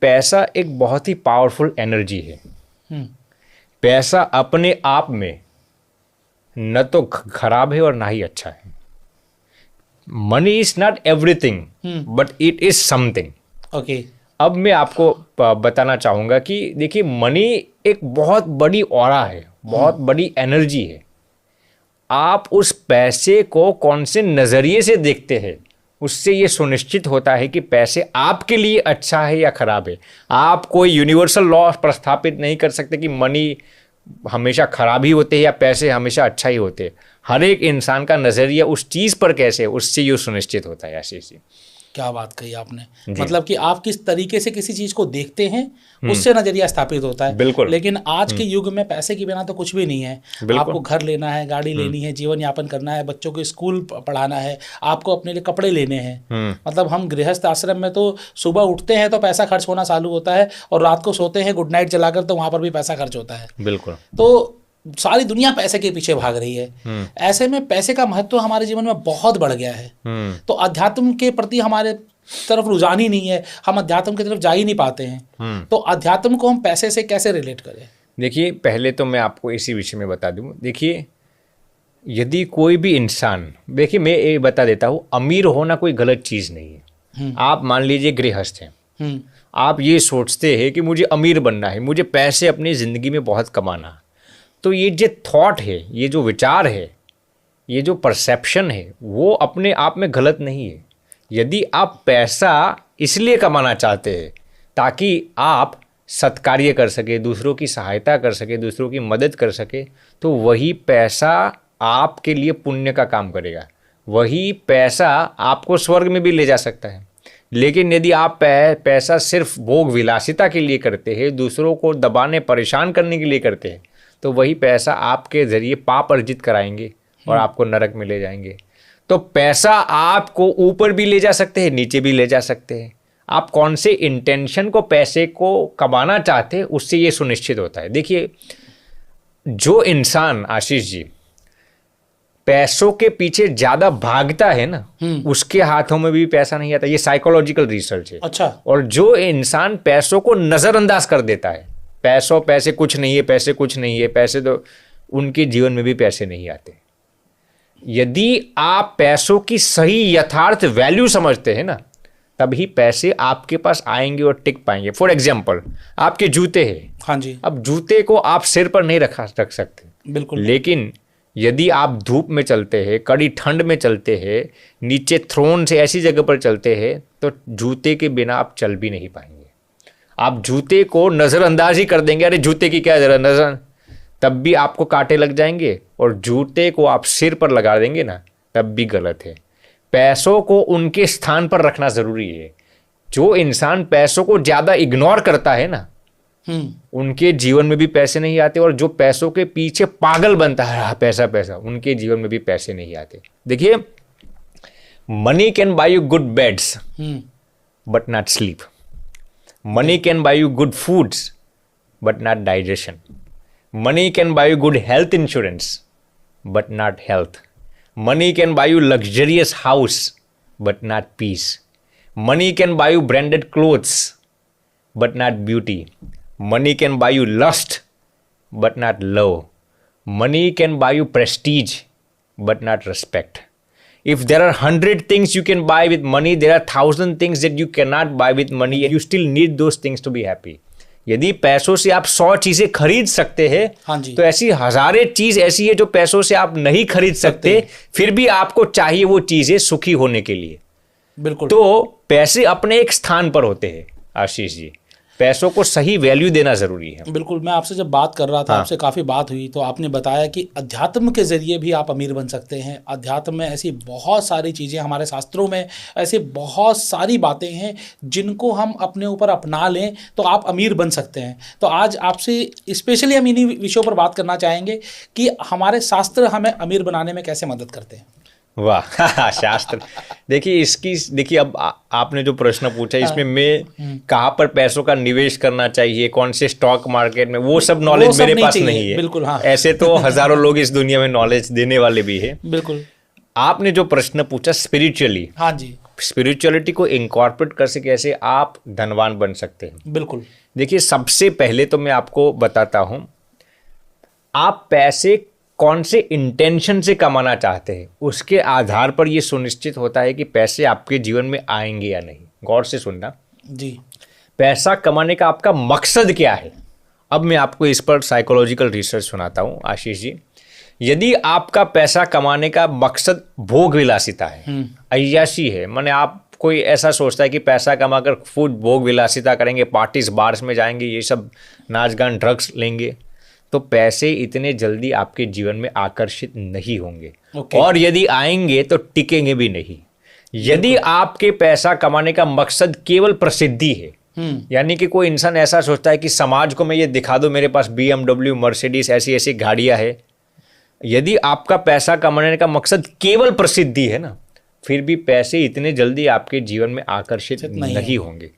पैसा एक बहुत ही पावरफुल एनर्जी है। पैसा अपने आप में न तो खराब है और ना ही अच्छा है। Money is not everything but it is something. Okay, अब मैं आपको बताना चाहूंगा कि देखिए, मनी एक बहुत बड़ी ऑरा है, बहुत बड़ी एनर्जी है। आप उस पैसे को कौन से नजरिए से देखते हैं, उससे ये सुनिश्चित होता है कि पैसे आपके लिए अच्छा है या खराब है। आप कोई यूनिवर्सल लॉ प्रस्थापित नहीं कर सकते कि मनी हमेशा खराब ही होते हैं या पैसे हमेशा अच्छा ही होते हैं। हर एक इंसान का नजरिया उस चीज पर कैसे है, उससे ये सुनिश्चित होता है। आशीष जी, क्या बात कही आपने। मतलब कि आप किस तरीके से किसी चीज को देखते हैं उससे नजरिया स्थापित होता है। बिल्कुल। लेकिन आज के युग में पैसे के बिना तो कुछ भी नहीं है। आपको घर लेना है, गाड़ी लेनी है, जीवन यापन करना है, बच्चों को स्कूल पढ़ाना है, आपको अपने लिए कपड़े लेने हैं। मतलब हम गृहस्थ आश्रम में तो सुबह उठते हैं तो पैसा खर्च होना चालू होता है और रात को सोते हैं गुड नाइट जलाकर तो वहां पर भी पैसा खर्च होता है। बिल्कुल। तो सारी दुनिया पैसे के पीछे भाग रही है। ऐसे में पैसे का महत्व हमारे जीवन में बहुत बढ़ गया है। तो अध्यात्म के प्रति हमारे तरफ रुझान ही नहीं है, हम अध्यात्म की तरफ जा ही नहीं पाते हैं। तो अध्यात्म को हम पैसे से कैसे रिलेट करें? देखिए, पहले तो मैं आपको इसी विषय में बता दूं। देखिए, यदि कोई भी इंसान, देखिए मैं ये बता देता हूँ, अमीर होना कोई गलत चीज़ नहीं है। आप मान लीजिए गृहस्थ हैं, आप ये सोचते हैं कि मुझे अमीर बनना है, मुझे पैसे अपनी ज़िंदगी में बहुत कमाना, तो ये जो थॉट है, ये जो विचार है, ये जो परसेप्शन है, वो अपने आप में गलत नहीं है। यदि आप पैसा इसलिए कमाना चाहते हैं ताकि आप सत्कार्य कर सके, दूसरों की सहायता कर सके, दूसरों की मदद कर सके, तो वही पैसा आपके लिए पुण्य का काम करेगा। वही पैसा आपको स्वर्ग में भी ले जा सकता है। लेकिन यदि आप पैसा सिर्फ भोग विलासिता के लिए करते हैं, दूसरों को दबाने परेशान करने के लिए करते हैं, तो वही पैसा आपके ज़रिए पाप अर्जित कराएंगे और आपको नरक में ले जाएंगे। तो पैसा आपको ऊपर भी ले जा सकते हैं, नीचे भी ले जा सकते हैं। आप कौन से इंटेंशन को पैसे को कमाना चाहते हैं, उससे ये सुनिश्चित होता है। देखिए, जो इंसान, आशीष जी, पैसों के पीछे ज़्यादा भागता है ना, उसके हाथों में भी पैसा नहीं आता। ये साइकोलॉजिकल रिसर्च है। अच्छा। और जो इंसान पैसों को नज़रअंदाज कर देता है, पैसे कुछ नहीं है, पैसे कुछ नहीं है, पैसे तो, उनके जीवन में भी पैसे नहीं आते। यदि आप पैसों की सही यथार्थ वैल्यू समझते हैं ना, तभी पैसे आपके पास आएंगे और टिक पाएंगे। फॉर एग्जाम्पल, आपके जूते हैं। हाँ जी। अब जूते को आप सिर पर नहीं रख सकते, बिल्कुल। लेकिन यदि आप धूप में चलते हैं, कड़ी ठंड में चलते हैं, नीचे थ्रोन से ऐसी जगह पर चलते हैं, तो जूते के बिना आप चल भी नहीं पाएंगे। आप जूते को नज़रअंदाज ही कर देंगे, अरे जूते की क्या जरा नज़र, तब भी आपको कांटे लग जाएंगे। और जूते को आप सिर पर लगा देंगे ना, तब भी गलत है। पैसों को उनके स्थान पर रखना ज़रूरी है। जो इंसान पैसों को ज़्यादा इग्नोर करता है ना, उनके जीवन में भी पैसे नहीं आते। और जो पैसों के पीछे पागल बनता है, पैसा पैसा, उनके जीवन में भी पैसे नहीं आते। देखिए, money can buy you good beds but not sleep. Money can buy you good foods, but not digestion. Money can buy you good health insurance, but not health. Money can buy you luxurious house, but not peace. Money can buy you branded clothes, but not beauty. Money can buy you lust, but not love. Money can buy you prestige, but not respect. If there are 100 things you can buy with money, there are 1,000 things that you cannot buy with money, and you still need those things to be happy. यदि पैसों से आप 100 चीजें खरीद सकते हैं, हाँ जी, तो ऐसी हजारें चीज ऐसी है जो पैसों से आप नहीं खरीद सकते, फिर भी आपको चाहिए वो चीजें सुखी होने के लिए। बिल्कुल। तो पैसे अपने एक स्थान पर होते हैं आशीष जी, पैसों को सही वैल्यू देना जरूरी है। बिल्कुल। मैं आपसे जब बात कर रहा था, आपसे काफ़ी बात हुई, तो आपने बताया कि अध्यात्म के जरिए भी आप अमीर बन सकते हैं। अध्यात्म में ऐसी बहुत सारी चीज़ें, हमारे शास्त्रों में ऐसी बहुत सारी बातें हैं जिनको हम अपने ऊपर अपना लें तो आप अमीर बन सकते हैं। तो आज आपसे स्पेशली हम इन्हीं विषयों पर बात करना चाहेंगे कि हमारे शास्त्र हमें अमीर बनाने में कैसे मदद करते हैं। वाह, शास्त्र। देखिए अब आपने जो प्रश्न पूछा, इसमें मैं कहाँ पर पैसों का निवेश करना चाहिए, कौन से स्टॉक मार्केट में, वो सब नॉलेज मेरे पास नहीं है। बिल्कुल। हाँ। ऐसे तो हजारों लोग इस दुनिया में नॉलेज देने वाले भी है। बिल्कुल। आपने जो प्रश्न पूछा स्पिरिचुअली, हाँ जी, स्पिरिचुअलिटी को इंकॉर्पोरेट कर सके कैसे आप धनवान बन सकते हैं। बिल्कुल। देखिए, सबसे पहले तो मैं आपको बताता हूं, आप पैसे कौन से इंटेंशन से कमाना चाहते हैं, उसके आधार पर यह सुनिश्चित होता है कि पैसे आपके जीवन में आएंगे या नहीं। गौर से सुनना जी। पैसा कमाने का आपका मकसद क्या है। अब मैं आपको इस पर साइकोलॉजिकल रिसर्च सुनाता हूं आशीष जी। यदि आपका पैसा कमाने का मकसद भोग विलासिता है, अय्याशी है, माने आप कोई ऐसा सोचता है कि पैसा कमाकर फूड भोग विलासिता करेंगे, पार्टीज बार्स में जाएंगे, ये सब नाच गान ड्रग्स लेंगे, तो पैसे इतने जल्दी आपके जीवन में आकर्षित नहीं होंगे। और यदि आएंगे तो टिकेंगे भी नहीं। यदि आपके पैसा कमाने का मकसद केवल प्रसिद्धि है, यानी कि कोई इंसान ऐसा सोचता है कि समाज को मैं ये दिखा दूं मेरे पास BMW मर्सिडीज ऐसी ऐसी गाड़ियां है, यदि आपका पैसा कमाने का मकसद केवल प्रसिद्धि है ना, फिर भी पैसे इतने जल्दी आपके जीवन में आकर्षित नहीं होंगे।